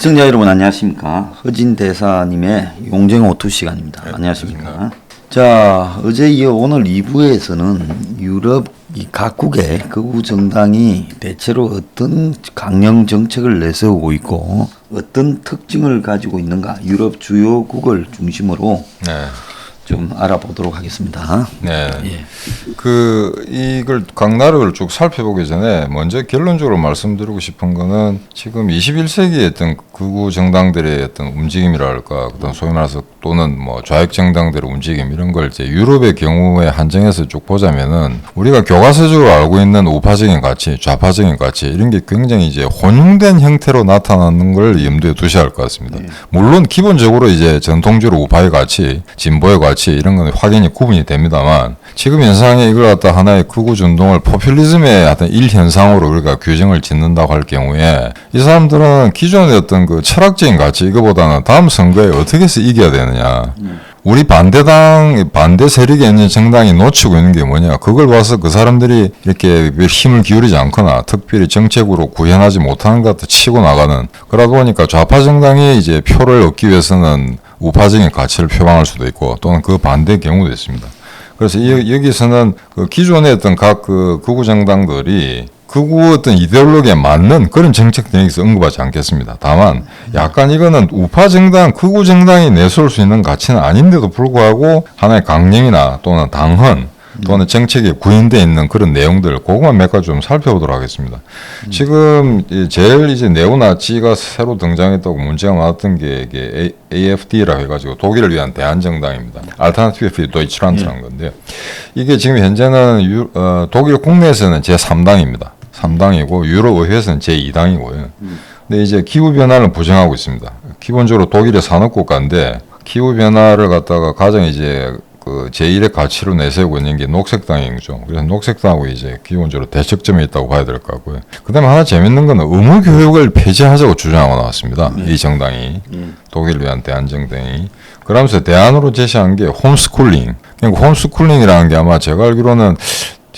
시청자 여러분 안녕하십니까. 허진 대사님의 용쟁 오투 시간입니다. 네, 안녕하십니까. 안녕하십니까. 자, 어제 이어 오늘 2부에서는 유럽 이 각국의 극우 정당이 대체로 어떤 강령 정책을 내세우고 있고 어떤 특징을 가지고 있는가 유럽 주요국을 중심으로 네. 좀 알아보도록 하겠습니다. 네. 예. 이걸 각 나라를 쭉 살펴보기 전에 먼저 결론적으로 말씀드리고 싶은 거는 지금 21세기의 어떤 극우 정당들의 어떤 움직임이랄까, 그다음 소위 말해서 또는 뭐 좌익 정당들의 움직임 이런 걸 이제 유럽의 경우에 한정해서 쭉 보자면은 우리가 교과서적으로 알고 있는 우파적인 가치, 좌파적인 가치 이런 게 굉장히 이제 혼용된 형태로 나타나는 걸 염두에 두셔야 할 것 같습니다. 예. 물론 기본적으로 이제 전통적으로 우파의 가치, 진보의 가치 이런 건 확연히 구분이 됩니다만 지금 현상에 이걸 갖다 하나의 극우 운동을 포퓰리즘의 어떤 일현상으로 우리가 규정을 짓는다고 할 경우에 이 사람들은 기존의 어떤 그 철학적인 가치 이거보다는 다음 선거에 어떻게 해서 이겨야 되느냐. 우리 반대 세력에 있는 정당이 놓치고 있는 게 뭐냐. 그걸 봐서 그 사람들이 이렇게 힘을 기울이지 않거나 특별히 정책으로 구현하지 못하는 것 같아 치고 나가는. 그러다 보니까 좌파 정당이 이제 표를 얻기 위해서는 우파적인 가치를 표방할 수도 있고 또는 그 반대의 경우도 있습니다. 그래서 여기서는 그 기존의 어떤 각 그 극우 정당들이 극우 어떤 이데올로기에 맞는 그런 정책들에 대해서 언급하지 않겠습니다. 다만 약간 이거는 우파 정당, 극우 정당이 내세울 수 있는 가치는 아닌데도 불구하고 하나의 강령이나 또는 당헌 또는 정책에 구현되어 있는 그런 내용들 그것만 몇 가지 좀 살펴보도록 하겠습니다. 지금 제일 이제 네오나치가 새로 등장했다고 문제가 많았던 게 이게 AFD라고 해가지고 독일을 위한 대한정당입니다. Alternative für Deutschland라는 건데요. 이게 지금 현재는 독일 국내에서는 제3당입니다. 3당이고 유럽의회에서는 제2당이고요. 근데 이제 기후변화를 부정하고 있습니다. 기본적으로 독일의 산업국가인데 기후변화를 갖다가 가장 이제 그 제1의 가치로 내세우고 있는 게 녹색당인 거죠. 그래서 녹색당하고 이제 기본적으로 대척점이 있다고 봐야 될 것 같고요. 그 다음에 하나 재밌는 건 의무교육을 폐지하자고 주장하고 나왔습니다. 이 정당이. 독일을 위한 대한정당이. 그러면서 대안으로 제시한 게 홈스쿨링. 그러니까 홈스쿨링이라는 게 아마 제가 알기로는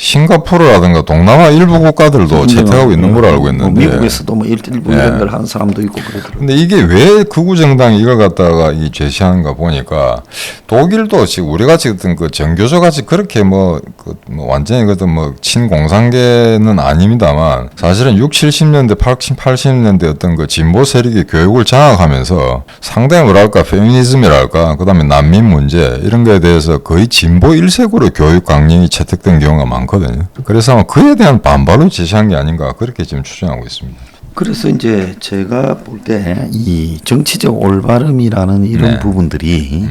싱가포르라든가 동남아 일부 국가들도 채택하고 있는 걸로 알고 있는데 미국에서도 뭐 일부 이런 걸 하는 사람도 있고 그러더라고요. 근데 이게 왜 극우 정당이 이걸 갖다가 제시하는가 보니까 독일도 지금 우리 같이 어떤 그 정교조 같이 그렇게 뭐 완전히 그것도 뭐 친공산계는 아닙니다만 사실은 60, 70년대, 80년대 어떤 그 진보 세력이 교육을 장악하면서 상당히 뭐랄까 페미니즘이랄까 그다음에 난민 문제 이런 거에 대해서 거의 진보 일색으로 교육 강령이 채택된 경우가 많거든요. 그래서 아마 그에 대한 반발로 제시한 게 아닌가 그렇게 지금 추정하고 있습니다. 그래서 이제 제가 볼 때 이 정치적 올바름이라는 이런 부분들이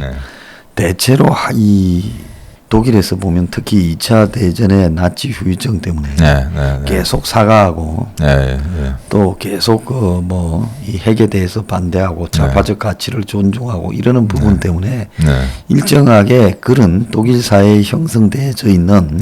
대체로 이 독일에서 보면 특히 2차 대전의 나치 후유증 때문에 계속 사과하고 또 계속 이 핵에 대해서 반대하고 좌파적 가치를 존중하고 이러는 부분 때문에 일정하게 그런 독일 사회에 형성되어져 있는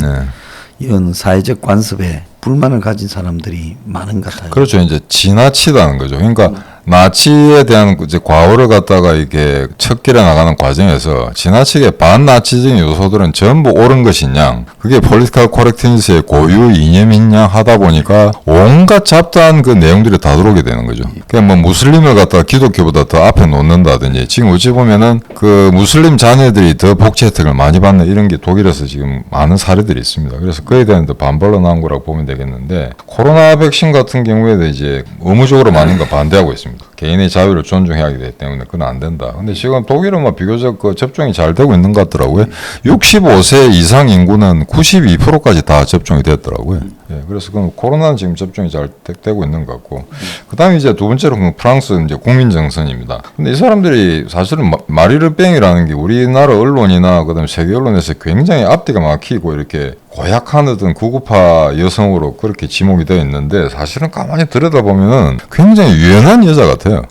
이런 사회적 관습에 불만을 가진 사람들이 많은 것 같아요. 그렇죠. 이제 지나치다는 거죠. 그러니까 나치에 대한 이제 과오를 갖다가 이게 척결해 나가는 과정에서 지나치게 반나치적인 요소들은 전부 옳은 것이냐, 그게 폴리티컬 코렉트니스의 고유 이념이냐 하다 보니까 온갖 잡다한 그 내용들이 다 들어오게 되는 거죠. 그냥 뭐 무슬림을 갖다가 기독교보다 더 앞에 놓는다든지 지금 어찌 보면은 그 무슬림 자녀들이 더 복지 혜택을 많이 받는 이런 게 독일에서 지금 많은 사례들이 있습니다. 그래서 그에 대한 반발로 나온 거라고 보면 되겠는데 코로나 백신 같은 경우에도 이제 의무적으로 많은 거 반대하고 있습니다. 개인의 자유를 존중해야 하기 때문에 그건 안 된다. 근데 지금 독일은 뭐 비교적 그 접종이 잘 되고 있는 것 같더라고요. 65세 이상 인구는 92%까지 다 접종이 됐더라고요. 예, 그래서 그 코로나는 지금 접종이 잘 되고 있는 것 같고. 그 다음에 이제 두 번째로 프랑스 이제 국민정선입니다. 근데 이 사람들이 사실은 마리르뺑이라는 게 우리나라 언론이나 그다음에 세계 언론에서 굉장히 앞뒤가 막히고 이렇게 고약한 어떤 구구파 여성으로 그렇게 지목이 되어 있는데 사실은 가만히 들여다보면은 굉장히 유연한 여자 같아요.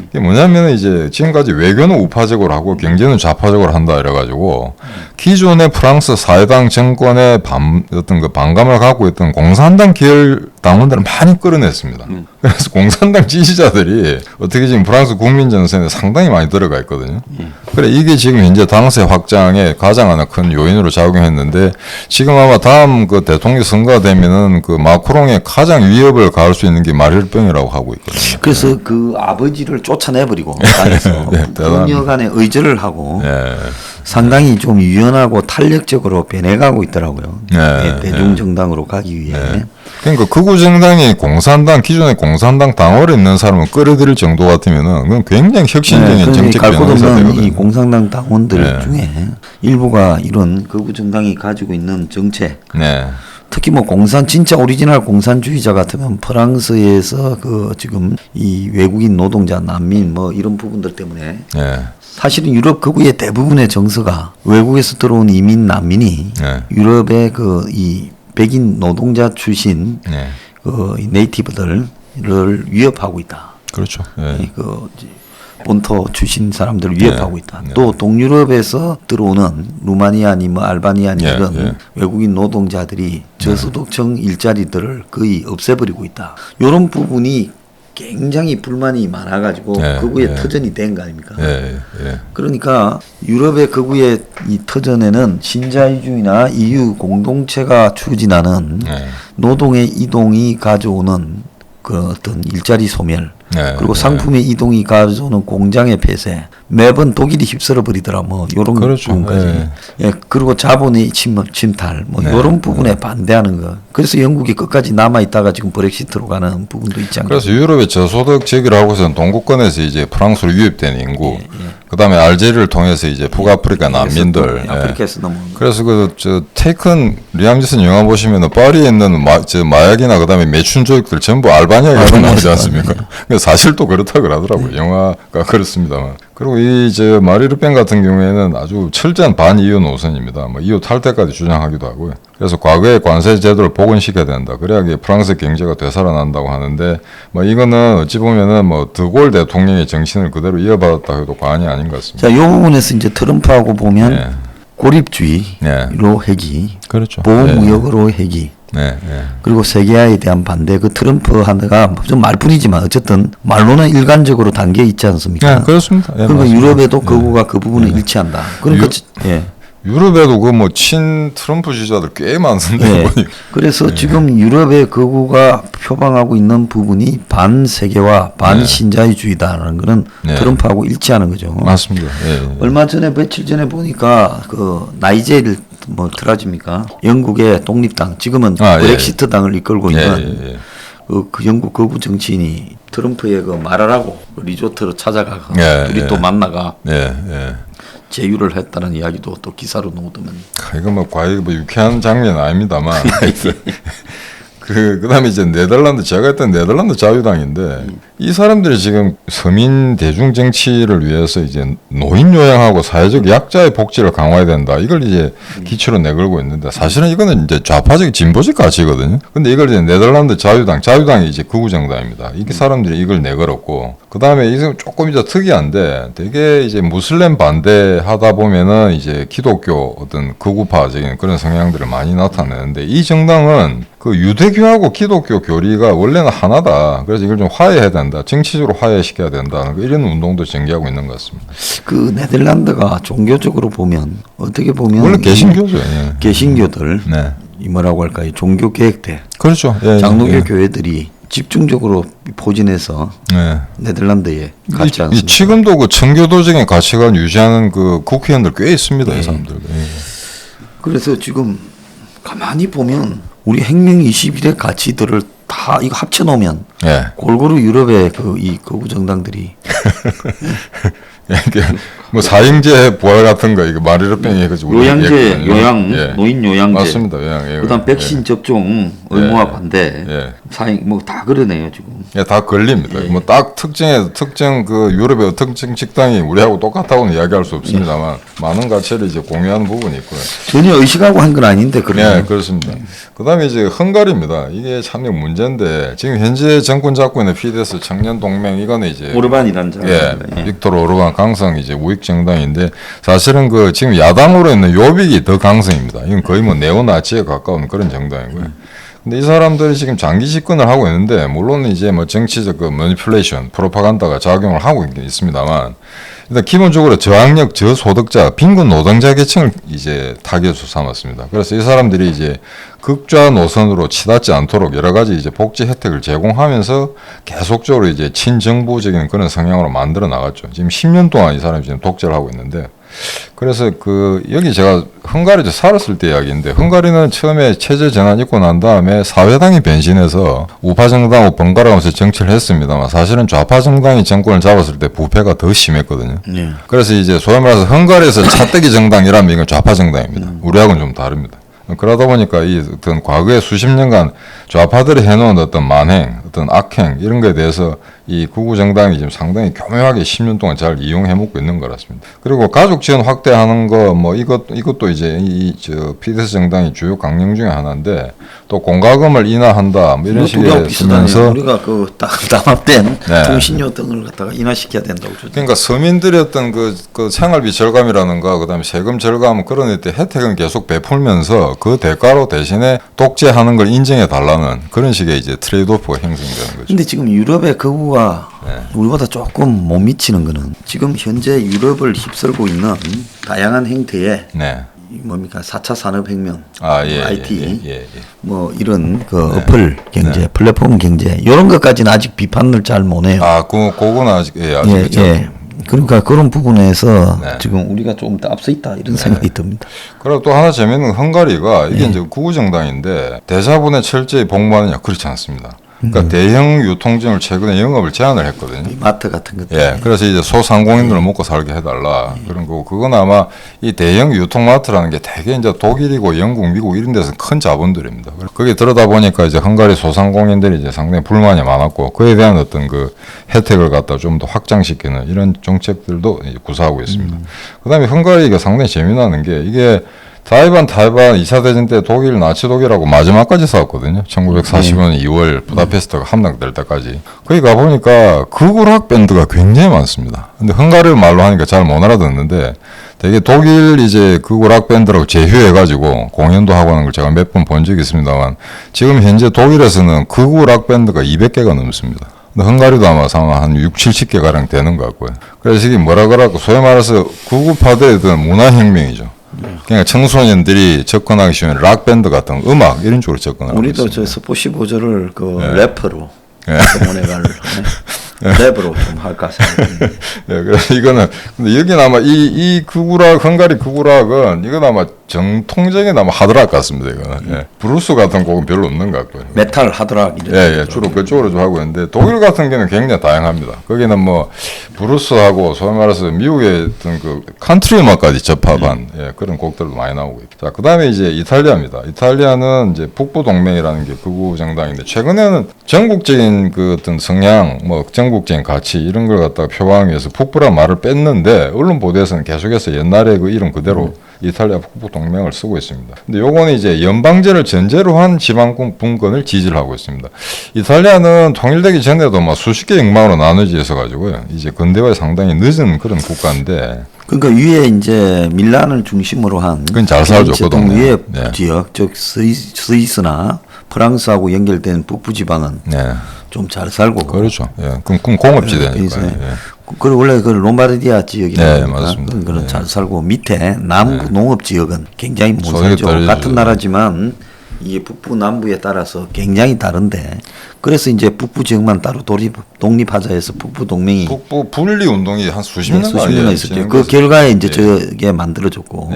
이게 뭐냐면 이제 지금까지 외교는 우파적으로 하고 경제는 좌파적으로 한다 이래가지고 기존의 프랑스 사회당 정권의 어떤 그 반감을 갖고 있던 공산당 계열 당원들을 많이 끌어냈습니다. 그래서 공산당 지지자들이 어떻게 지금 프랑스 국민전선에 상당히 많이 들어가 있거든요. 그래 이게 지금 현재 당세 확장의 가장 하나 큰 요인으로 작용했는데 지금 아마 다음 그 대통령 선거가 되면은 그 마크롱의 가장 위협을 가할 수 있는 게 마리르병이라고 하고 있거든요. 그래서 그 아버지를 쫓아내버리고 당에서 네, 부녀간에 의절을 하고 예. 상당히 좀 유연하고 탄력적으로 변해가고 있더라고요. 네, 대중 정당으로 가기 위해. 그러니까 극우 정당이 공산당 기존의 공산당 당원에 있는 사람을 끌어들일 정도 같으면은 그건 굉장히 혁신적인 정책 갈 곳 변화가 없는 이 되거든요. 공산당 당원들 중에 일부가 이런 극우 정당이 가지고 있는 정책, 네. 특히 뭐 진짜 오리지널 공산주의자 같으면 프랑스에서 그 지금 이 외국인 노동자 난민 뭐 이런 부분들 때문에 네. 사실은 유럽 극우의 대부분의 정서가 외국에서 들어온 이민 난민이 유럽의 그 이 백인 노동자 출신 그 네이티브들을 위협하고 있다. 그렇죠. 그 본토 출신 사람들을 위협하고 있다. 또 동유럽에서 들어오는 루마니아니 뭐 알바니아니 이런 외국인 노동자들이 저소득층 일자리들을 거의 없애버리고 있다. 이런 부분이 굉장히 불만이 많아가지고 극우의 터전이 된 거 아닙니까? 그러니까 유럽의 극우의 이 터전에는 신자유주의나 EU 공동체가 추진하는 노동의 이동이 가져오는 그 어떤 일자리 소멸 그리고 상품의 이동이 가져오는 공장의 폐쇄 매번 독일이 휩쓸어 버리더라 뭐 이런 부분까지 그리고 자본의 침탈 뭐 이런 부분에 반대하는 거 그래서 영국이 끝까지 남아 있다가 지금 브렉시트로 가는 부분도 있지 않습니까? 그래서 유럽의 저소득 지역이라고 해서는 동구권에서 이제 프랑스로 유입된 인구 그다음에 알제리를 통해서 이제 북아프리카 난민들 아프리카에서 넘어온 그래서 저 테이큰 리암 니슨 영화 보시면은 파리에 있는 마약이나 그다음에 매춘족들 전부 알바니아에 가는 거지 않습니까? 사실도 그렇다 그러더라고요. 영화가 그렇습니다만. 그리고 이 마리르펜 같은 경우에는 아주 철저한 반이유 노선입니다. 뭐 이유 탈퇴까지 주장하기도 하고요. 그래서 과거의 관세 제도를 복원시켜야 된다. 그래야 프랑스 경제가 되살아난다고 하는데 뭐 이거는 어찌 보면은 뭐 드골 대통령의 정신을 그대로 이어받았다 해도 과언이 아닌 것 같습니다. 자, 이 부분에서 이제 트럼프하고 보면 고립주의로 회귀, 그렇죠. 보호무역으로 회귀. 그리고 세계화에 대한 반대 그 트럼프 하나가 좀 말뿐이지만 어쨌든 말로는 일관적으로 담겨 있지 않습니까? 그렇습니다. 그러니까 유럽에도 극우가 그 부분을 일치한다. 그러니까 유럽에도 그 뭐 친 트럼프 지지자들 꽤 많던데. 그래서 지금 유럽의 극우가 표방하고 있는 부분이 반세계화, 반신자유주의다라는 거는 트럼프하고 일치하는 거죠. 맞습니다. 얼마 전에 며칠 전에 보니까 그 나이제르 뭐 트라지입니까? 영국의 독립당 지금은 브렉시트 당을 이끌고 있는 그 영국 극우 정치인이 트럼프의 그 말을 하고 리조트로 찾아가서 둘이 또 만나가 제휴를 했다는 이야기도 또 기사로 나오더만. 이거 뭐 과연 뭐 유쾌한 장면 아닙니다만. 그다음에 이제 네덜란드 제가 했던 네덜란드 자유당인데 이 사람들이 지금 서민 대중 정치를 위해서 이제 노인 요양하고 사회적 약자의 복지를 강화해야 된다. 이걸 이제 기초로 내걸고 있는데 사실은 이거는 이제 좌파적 진보적 가치거든요. 근데 이걸 이제 네덜란드 자유당이 이제 극우 정당입니다. 이게 사람들이 이걸 내걸었고 그다음에 이게 조금 이제 특이한데 되게 이제 무슬림 반대하다 보면은 이제 기독교 어떤 극우파적인 그런 성향들을 많이 나타내는데 이 정당은 그 유대교하고 기독교 교리가 원래는 하나다. 그래서 이걸 좀 화해해야 된다. 정치적으로 화해시켜야 된다. 이런 운동도 전개하고 있는 것 같습니다. 그 네덜란드가 종교적으로 보면 어떻게 보면 원래 개신교죠. 개신교들 이 뭐라고 할까요? 종교 계획대. 그렇죠. 장로교 교회들이 집중적으로 포진해서 네덜란드에 갔지 않습니까? 지금도 그 청교도적인 가치관 유지하는 그 국회의원들 꽤 있습니다. 이 사람들. 그래서 지금 가만히 보면 우리 핵명 21의 가치들을 다 이거 합쳐 놓으면 골고루 유럽의 이 극우 정당들이 뭐 사형제 부활 같은 거 이거 마리르펜이 요양제 노인 요양제 맞습니다. 그다음 백신 접종 의무화 반대 사형 뭐 다 그러네요 지금. 다 걸립니다. 뭐 딱 특정 그 유럽의 특정 식당이 우리하고 똑같다고는 이야기할 수 없습니다만 많은 가치를 이제 공유하는 부분이 있고요. 전혀 의식하고 한 건 아닌데 그러네요. 그렇습니다. 그다음에 이제 헝가리입니다. 이게 참 문제인데 지금 현재 정권 잡고 있는 피데스 청년 동맹 이거는 이제 오르반이라는 빅토르 오르반 강성 이제 우익 정당인데 사실은 그 지금 야당으로 있는 요빅이 더 강성입니다. 이건 거의 뭐 네오나치에 가까운 그런 정당이고요. 근데 이 사람들이 지금 장기 집권을 하고 있는데 물론 이제 뭐 정치적 그 매니플레이션, 프로파간다가 작용을 하고 있습니다만 일단 기본적으로 저학력, 저소득자, 빈곤 노동자 계층을 이제 타겟으로 삼았습니다. 그래서 이 사람들이 이제 극좌 노선으로 치닫지 않도록 여러 가지 이제 복지 혜택을 제공하면서 계속적으로 이제 친정부적인 그런 성향으로 만들어 나갔죠. 지금 10년 동안 이 사람이 지금 독재를 하고 있는데 그래서 여기 제가 헝가리에서 살았을 때 이야기인데 헝가리는 처음에 체제 전환 있고 난 다음에 사회당이 변신해서 우파 정당하고 번갈아가면서 정치를 했습니다만 사실은 좌파 정당이 정권을 잡았을 때 부패가 더 심했거든요. 그래서 이제 소위 말해서 헝가리에서 차떼기 정당이라면 이건 좌파 정당입니다. 우리하고는 좀 다릅니다. 그러다 보니까 이 어떤 과거에 수십 년간 좌파들이 해놓은 어떤 만행, 어떤 악행 이런 거에 대해서 이 극우 정당이 지금 상당히 교묘하게 10년 동안 잘 이용해 먹고 있는 것 같습니다. 그리고 가족 지원 확대하는 거 뭐 이것도 이제 저 피데스 정당이 주요 강령 중에 하나인데 또 공과금을 인하한다 뭐 이런 식의 쓰면서 우리가 그 담합된 통신료 등을 갖다가 인하시켜야 된다고 주죠. 그러니까 서민들의 어떤 그 생활비 절감이라는가 그다음에 세금 절감 그런 때 혜택은 계속 베풀면서 그 대가로 대신에 독재하는 걸 인정해 달라는 그런 식의 이제 트레이드오프가 형성되는 거죠. 근데 지금 유럽의 극우가 우리보다 조금 못 미치는 거는 지금 현재 유럽을 휩쓸고 있는 다양한 형태의 뭡니까 4차 산업혁명, IT, 뭐 이런 그 어플 경제, 플랫폼 경제 이런 것까지는 아직 비판을 잘 못해요. 그거는 아직 아직 그러니까 그런 부분에서 지금 우리가 조금 더 앞서 있다 이런 생각이 듭니다. 그리고 또 하나 재미있는 건 헝가리가 이게 이제 극우 정당인데 대사본에 철저히 복무하느냐 그렇지 않습니다. 그러니까 대형 유통점을 최근에 영업을 제한을 했거든요. 마트 같은 것들. 그래서 이제 소상공인들을 먹고 살게 해달라 그런 거고 그건 아마 이 대형 유통마트라는 게 되게 이제 독일이고 영국, 미국 이런 데서 큰 자본들입니다. 거기 들어다 보니까 이제 헝가리 소상공인들이 이제 상당히 불만이 많았고 그에 대한 어떤 그 혜택을 갖다 좀 더 확장시키는 이런 정책들도 이제 구사하고 있습니다. 그다음에 헝가리가 상당히 재미나는 게 이게 타이반 2차 대전 때 독일 나치 독일하고 마지막까지 싸웠거든요. 1945년 2월 부다페스트가 함락될 때까지. 거기 가보니까 극우 락 밴드가 굉장히 많습니다. 근데 헝가리 말로 하니까 잘 못 알아듣는데 되게 독일 이제 극우 락 밴드라고 제휴해가지고 공연도 하고 하는 걸 제가 몇 번 본 적이 있습니다만 지금 현재 독일에서는 극우 락 밴드가 200개가 넘습니다. 근데 헝가리도 아마 한 6, 70개 가량 되는 것 같고요. 그래서 이게 뭐라 그러고 소위 말해서 극우파들의 어떤 문화혁명이죠. 그러니까 청소년들이 접근하기 쉬운 락밴드 같은 음악 이런 쪽으로 접근하고 우리도 있습니다. 저 스포시보저를 그 래퍼로 동원해갈 랩으로 좀 할까 생각합니다. 그래서 이거는 근데 여기는 아마 이 극우락 헝가리 극우락은 이건 아마 정통적인 아마 하드락 같습니다. 이거는 브루스 같은 곡은 별로 없는 것 같고요. 메탈 하드락 주로 그쪽으로 좀 하고 있는데 독일 같은 경우는 굉장히 다양합니다. 거기는 뭐 브루스하고 소위 말해서 미국의 어떤 그 컨트리 음악까지 접합한 그런 곡들도 많이 나오고 있고. 자, 그다음에 이제 이탈리아입니다. 이탈리아는 이제 북부 동맹이라는 게 극우 정당인데 최근에는 전국적인 그 어떤 성향, 뭐 전국적인 가치 이런 걸 갖다가 표방하기 위해서 북부란 말을 뺐는데 언론 보도에서는 계속해서 옛날에 그 이름 그대로 이탈리아 북부 동맹을 쓰고 있습니다. 근데 요거는 이제 연방제를 전제로 한 지방군 분권을 지지를 하고 있습니다. 이탈리아는 통일되기 전에도 막 수십 개 영방으로 나눠져 있어 가지고요. 이제 근대화에 상당히 늦은 그런 국가인데. 그러니까 위에 이제 밀란을 중심으로 한 그건 잘 살죠. 그 동네. 위에 지역, 즉 스위스나 프랑스하고 연결된 북부 지방은 좀 잘 살고 그렇죠. 그럼 공업지대니까. 그리고 원래 그 로마르디아 지역이니까 맞습니다. 그런 잘 살고 밑에 남부 농업 지역은 굉장히 못 살죠. 같은 나라지만 이게 북부 남부에 따라서 굉장히 다른데 그래서 이제 북부 지역만 따로 독립하자 해서 북부 동맹이 북부 분리 운동이 한 수십 년간 있었죠. 그 결과에 이제 저게 만들어졌고.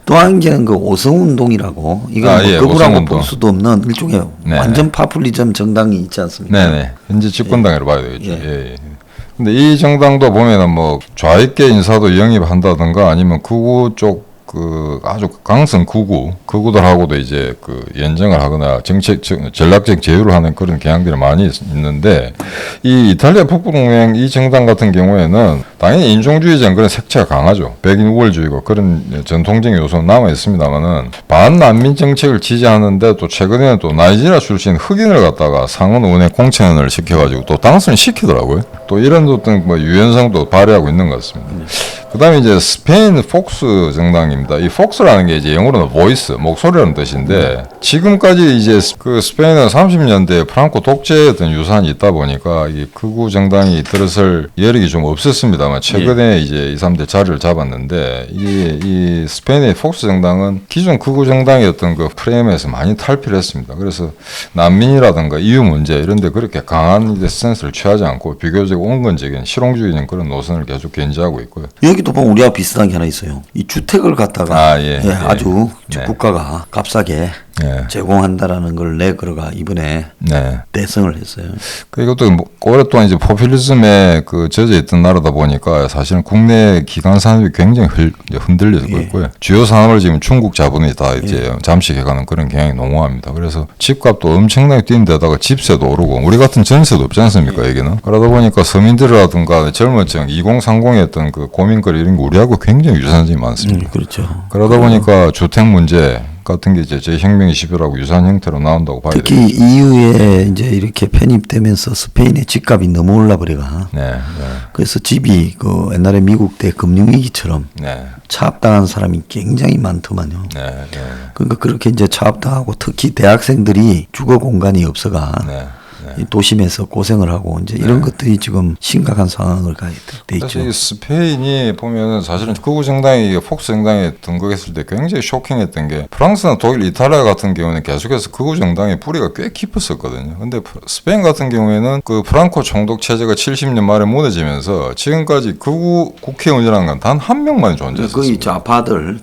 또 한 개는 그 오성운동이라고 이건 뭐 극우라고 볼 수도 없는 일종의 완전 파퓰리즘 정당이 있지 않습니까? 현재 집권당이라고 봐야 되겠죠. 근데 이 정당도 보면은 뭐 좌익계 인사도 영입한다든가 아니면 극우 쪽 그 아주 강성 극우들하고도 이제 그 연정을 하거나 전략적 제휴를 하는 그런 경향들이 많이 있는데 이 이탈리아 북부동맹 이 정당 같은 경우에는 당연히 인종주의적인 그런 색채가 강하죠. 백인 우월주의고 그런 전통적인 요소는 남아 있습니다만은 반난민 정책을 지지하는데 또 최근에는 또 나이지리아 출신 흑인을 갖다가 상원 의원에 공천을 시켜가지고 또 당선을 시키더라고요. 또 이런 어떤 뭐 유연성도 발휘하고 있는 것 같습니다. 그다음에 이제 스페인 폭스 정당입니다. 이 폭스라는 게 이제 영어로는 보이스, 목소리라는 뜻인데 지금까지 이제 그 스페인은 30년대 프랑코 독재의 어떤 유산이 있다 보니까 이 극우 정당이 들어설 여력이 좀 없었습니다만 최근에 이제 2, 3대 자리를 잡았는데 이 스페인의 폭스 정당은 기존 극우 정당의 어떤 그 프레임에서 많이 탈피를 했습니다. 그래서 난민이라든가 이유 문제 이런 데 그렇게 강한 이제 스탠스를 취하지 않고 비교적 온건적인 실용주의적인 그런 노선을 계속 견지하고 있고요. 여기도 보면 우리하고 비슷한 게 하나 있어요. 이 주택을 갖다가 아주 국가가 값싸게 제공한다라는 걸 내걸어가 이번에 대성을 했어요. 이것도 뭐 오랫동안 이제 포퓰리즘에 그 젖어 있던 나라다 보니까 사실은 국내 기관 산업이 굉장히 흔들려서 있고요. 주요 산업을 지금 중국 자본이 다 이제 잠식해가는 그런 경향이 농후합니다. 그래서 집값도 엄청나게 뛰는 데다가 집세도 오르고 우리 같은 전세도 없지 않습니까 여기는. 그러다 보니까 서민들이라든가 젊은 층 2030의 어떤 그 고민거리 이런 게 우리하고 굉장히 유사한 점이 많습니다. 그렇죠. 그러다 보니까 주택 문제 같은 게 이제 제혁명의 시효라고 유사한 형태로 나온다고 봐야 됩니다. 특히 EU에 이제 이렇게 편입되면서 스페인의 집값이 너무 올라버려가. 그래서 집이 그 옛날에 미국 때 금융위기처럼 차압당한 사람이 굉장히 많더만요. 그러니까 그렇게 이제 차압당하고 특히 대학생들이 주거 공간이 없어가. 이 도심에서 고생을 하고 이제 이런 것들이 지금 심각한 상황을 가게 돼 있죠. 사실 스페인이 보면은 사실은 극우 정당이 폭스 정당에 등극했을 때 굉장히 쇼킹했던 게 프랑스나 독일, 이탈리아 같은 경우는 계속해서 극우 정당의 뿌리가 꽤 깊었었거든요. 근데 스페인 같은 경우에는 그 프랑코 총독 체제가 70년 말에 무너지면서 지금까지 극우 국회의원이라는 건 단 한 명만 존재했었습니다. 거의 좌파들,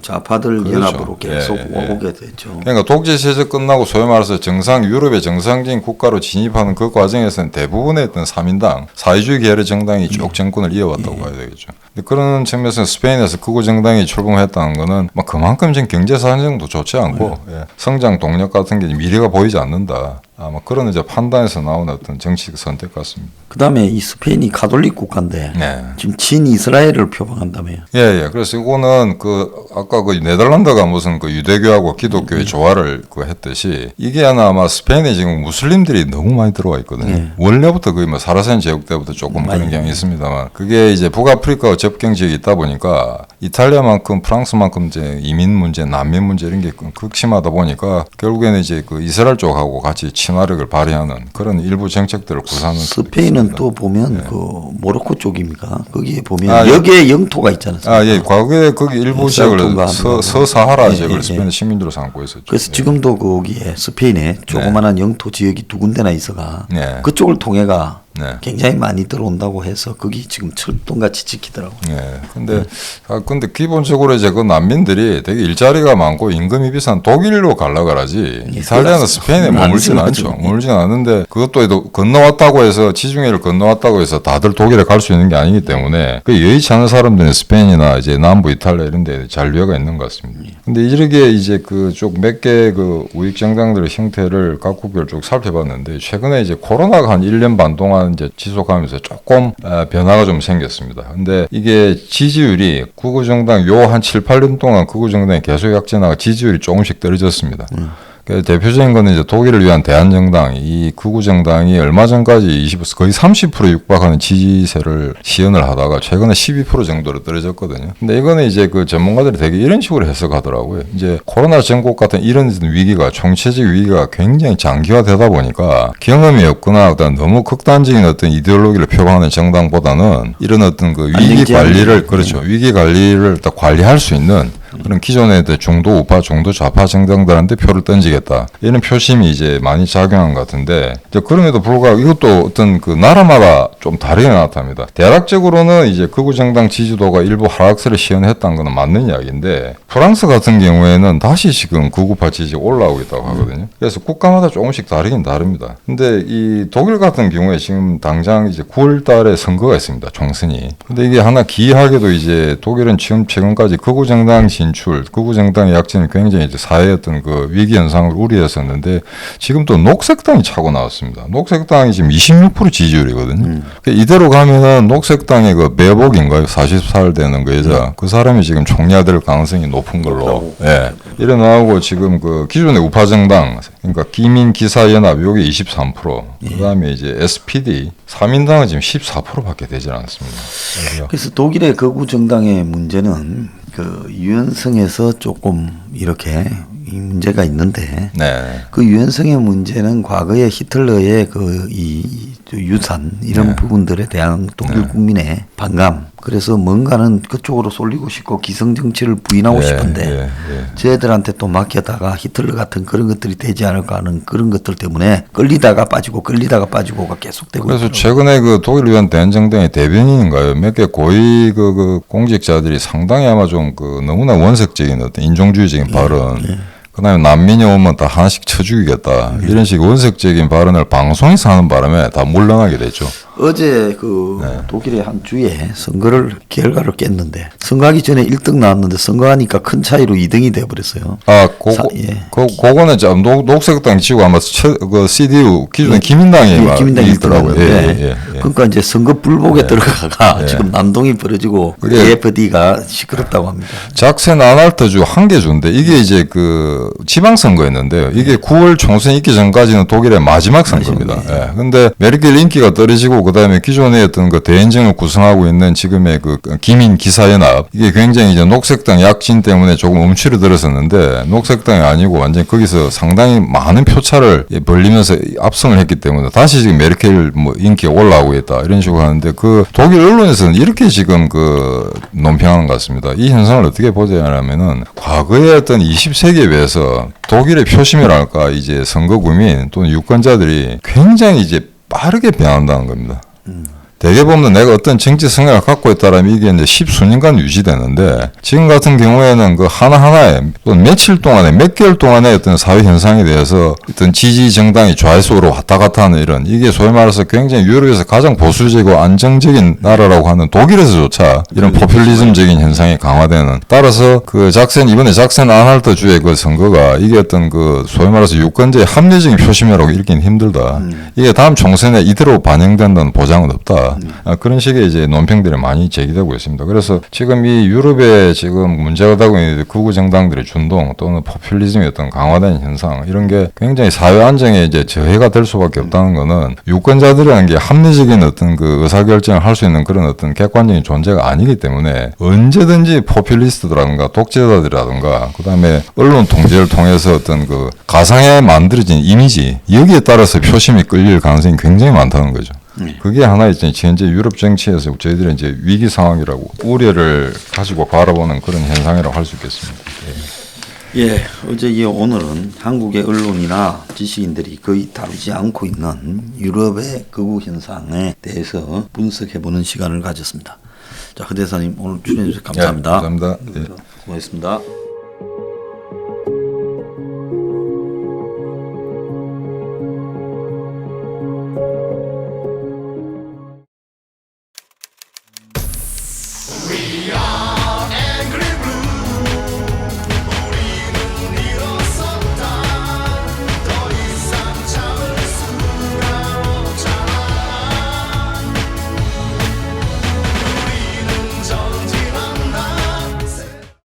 좌파들 그렇죠. 연합으로 계속 오게 됐죠. 그러니까 독재 체제 끝나고 소위 말해서 유럽의 정상적인 국가로 진입하는 그 과정에서는 대부분의 어떤 3인당 사회주의 계열의 정당이 쭉 정권을 이어왔다고 봐야 되겠죠. 근데 그런 측면에서 스페인에서 극우 정당이 출범했다는 거는 막 그만큼 지금 경제 사정도 좋지 않고 성장 동력 같은 게 미래가 보이지 않는다. 아마 그런 이제 판단에서 나온 어떤 정치적 선택 같습니다. 그다음에 이 스페인이 가톨릭 국가인데 지금 친 이스라엘을 표방한다며요. 그래서 이거는 그 아까 그 네덜란드가 무슨 그 유대교하고 기독교의 조화를 그 했듯이 이게 아마 스페인에 지금 무슬림들이 너무 많이 들어와 있거든요. 원래부터 거의 뭐 사라센 제국 때부터 조금 그런 경향이 있습니다만 그게 이제 북아프리카 접경 지역이 있다 보니까 이탈리아만큼 프랑스만큼 이제 이민 문제, 난민 문제 이런 게 극심하다 보니까 결국에는 이제 그 이스라엘 쪽하고 같이 친화력을 발휘하는 그런 일부 정책들을 구사하는. 스페인은 또 보면 그 모로코 쪽입니까? 거기에 보면 여기에 영토가 있잖아요. 과거에 거기 일부 지역을 서사하라 지역을 스페인 식민지로 삼고 있었죠. 그래서 지금도 거기에 스페인에 조그마한 영토 지역이 두 군데나 있어가 그쪽을 통해가 굉장히 많이 들어온다고 해서 거기 지금 철동같이 지키더라고요. 근데 기본적으로 이제 그 난민들이 되게 일자리가 많고 임금이 비싼 독일로 가려고 하지 이탈리아나 스페인에 머물지는 않죠. 머물지는 않는데 그것도 건너왔다고 해서 지중해를 건너왔다고 해서 다들 독일에 갈 수 있는 게 아니기 때문에 그 여의치 않은 사람들은 스페인이나 이제 남부 이탈리아 이런 데 잔류가 있는 것 같습니다. 근데 이렇게 이제 그쪽 몇 개 그 우익 정당들의 형태를 각국별 쭉 살펴봤는데 최근에 이제 코로나가 한 1년 반 동안 이제 지속하면서 조금 변화가 좀 생겼습니다. 근데 이게 지지율이 극우 정당 요 한 7, 8년 동안 극우 정당이 계속 약진하고 지지율이 조금씩 떨어졌습니다. 대표적인 거는 이제 독일을 위한 대한정당, 이 극우 정당이 얼마 전까지 거의 30% 육박하는 지지세를 시연을 하다가 최근에 12% 정도로 떨어졌거든요. 근데 이거는 이제 그 전문가들이 되게 이런 식으로 해석하더라고요. 이제 코로나 전국 같은 이런 위기가, 총체적 위기가 굉장히 장기화되다 보니까 경험이 없거나 어떤 너무 극단적인 어떤 이데올로기를 표방하는 정당보다는 이런 어떤 그 위기 관리를, 위기 관리를 딱 관리할 수 있는 그런 기존의 중도 우파, 중도 좌파 정당들한테 표를 던지겠다. 이런 표심이 이제 많이 작용한 것 같은데, 이제 그럼에도 불구하고 이것도 어떤 그 나라마다 좀 다르게 나타납니다. 대략적으로는 이제 극우 정당 지지도가 일부 하락세를 시현했다는 건 맞는 이야기인데, 프랑스 같은 경우에는 다시 지금 극우파 지지가 올라오고 있다고 하거든요. 그래서 국가마다 조금씩 다르긴 다릅니다. 근데 이 독일 같은 경우에 지금 당장 이제 9월 달에 선거가 있습니다. 총선이. 근데 이게 하나 기이하게도 이제 독일은 지금 최근까지 극우 정당 진출, 극우 정당의 약진은 굉장히 이제 사회의 어떤 그 위기 현상을 우려했었는데 지금 또 녹색당이 차고 나왔습니다. 녹색당이 지금 26% 지지율이거든요. 이대로 가면은 녹색당의 그 매복인가요? 40살 되는 그 여자 그 사람이 지금 총리가 될 가능성이 높은 걸로 예. 이래 나오고 지금 그 기존의 우파 정당 그러니까 기민 기사 연합 요게 23% 그다음에 이제 SPD 3인당은 지금 14%밖에 되지 않습니다. 그래서 독일의 극우 정당의 문제는 그 유연성에서 조금 이렇게 이 문제가 있는데 네. 그 유연성의 문제는 과거의 히틀러의 그 이 유산 이런 네. 부분들에 대한 독일 국민의 반감 그래서 뭔가는 그쪽으로 쏠리고 싶고 기성 정치를 부인하고 싶은데 쟤들한테 또 맡겨다가 히틀러 같은 그런 것들이 되지 않을까 하는 그런 것들 때문에 끌리다가 빠지고가 계속되고 그래서 있더라고요. 최근에 그 독일 위원 대한정당의 대변인인가요? 몇 개 고위 그 공직자들이 상당히 아마 좀 그 너무나 원색적인 어떤 인종주의적인 발언 그다음에 난민이 오면 다 하나씩 쳐 죽이겠다 이런 식의 원색적인 발언을 방송에서 하는 바람에 다 물러나게 됐죠. 어제 그 독일의 한 주에 선거를 결과를 깼는데 선거하기 전에 1등 나왔는데 선거하니까 큰 차이로 2등이 돼버렸어요. 아, 예. 그거는 좀 녹색당 지고 아마 그 CDU 기존에 기민당이 막 기민당이 있더라고요. 있더라고요. 그러니까 이제 선거 불복에 들어가가 지금 난동이 벌어지고 AFD가 시끄럽다고 합니다. 작센 아날트주 한 개 주인데 이게 이제 그 지방선거였는데요. 이게 9월 총선 있기 전까지는 독일의 마지막 선거입니다. 예. 근데 메르켈 인기가 떨어지고 그다음에 기존의 어떤 그 대행정을 구성하고 있는 지금의 그 기민 기사연합 이게 굉장히 이제 녹색당 약진 때문에 조금 움츠려 들었었는데 녹색당이 아니고 완전 거기서 상당히 많은 표차를 벌리면서 압승을 했기 때문에 다시 지금 메르켈 뭐 인기가 올라오고 있다 이런 식으로 하는데 그 독일 언론에서는 이렇게 지금 그 논평하는 것 같습니다. 이 현상을 어떻게 보자면은 과거의 어떤 20세기에 비해서 독일의 표심이랄까 이제 선거 구민 또는 유권자들이 굉장히 이제 빠르게 변한다는 겁니다. 대개 보면 내가 어떤 정치 성향을 갖고 있다라면 이게 이제 10수년간 유지되는데 지금 같은 경우에는 그 하나하나에 또 며칠 동안에 몇 개월 동안의 어떤 사회 현상에 대해서 어떤 지지 정당이 좌회수로 왔다 갔다 하는 이런 이게 소위 말해서 굉장히 유럽에서 가장 보수적이고 안정적인 나라라고 하는 독일에서조차 이런 포퓰리즘적인 현상이 강화되는 따라서 그 이번에 작센 안할트 주의 그 선거가 이게 어떤 그 소위 말해서 유권자의 합리적인 표심이라고 읽기는 힘들다. 이게 다음 총선에 이대로 반영된다는 보장은 없다. 그런 식의 이제 논평들이 많이 제기되고 있습니다. 그래서 지금 이 유럽에 지금 문제가 되고 있는 극우 정당들의 준동 또는 포퓰리즘의 어떤 강화된 현상 이런 게 굉장히 사회 안정에 이제 저해가 될 수밖에 없다는 거는 유권자들이라는 게 합리적인 어떤 그 의사결정을 할 수 있는 그런 어떤 객관적인 존재가 아니기 때문에 언제든지 포퓰리스트라든가 독재자들이라든가 그다음에 언론 통제를 통해서 어떤 그 가상에 만들어진 이미지 여기에 따라서 표심이 끌릴 가능성이 굉장히 많다는 거죠. 그게 하나 이제 현재 유럽 정치에서 저희들은 이제 위기 상황이라고 우려를 가지고 바라보는 그런 현상이라고 할 수 있겠습니다. 예, 어제 오늘은 한국의 언론이나 지식인들이 거의 다루지 않고 있는 유럽의 극우 현상에 대해서 분석해보는 시간을 가졌습니다. 자, 그 대사님 오늘 출연해 주셔서 감사합니다. 감사합니다. 고맙습니다.